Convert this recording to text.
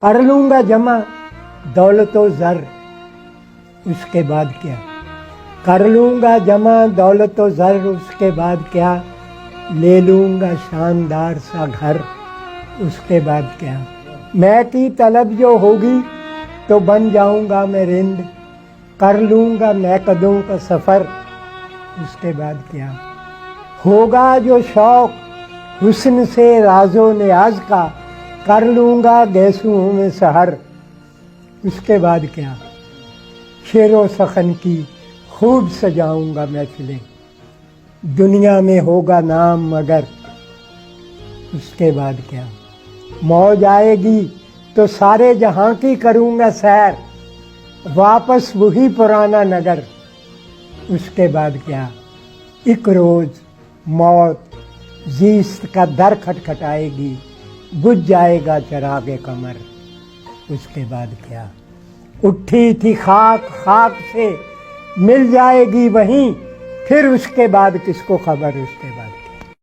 کر لوں گا جمع دولت و زر، اس کے بعد کیا؟ کر لوں گا جمع دولت و زر، اس کے بعد کیا؟ لے لوں گا شاندار سا گھر، اس کے بعد کیا؟ میں کی طلب جو ہوگی تو بن جاؤں گا میں رند، کر لوں گا میں قدوں کا سفر، اس کے بعد کیا؟ ہوگا جو شوق حسن سے راز و نیاز کا، کر لوں گا گیسوں میں سحر، اس کے بعد کیا؟ شعر و سخن کی خوب سجاؤں گا محفلیں، دنیا میں ہوگا نام مگر، اس کے بعد کیا؟ موج آئے گی تو سارے جہاں کی کروں گا سیر، واپس وہی پرانا نگر، اس کے بعد کیا؟ ایک روز موت زیست کا در کھٹکھٹائے گی، بجھ جائے گا چراغ قمر، اس کے بعد کیا؟ اٹھی تھی خاک خاک سے مل جائے گی وہیں، پھر اس کے بعد کس کو خبر، اس کے بعد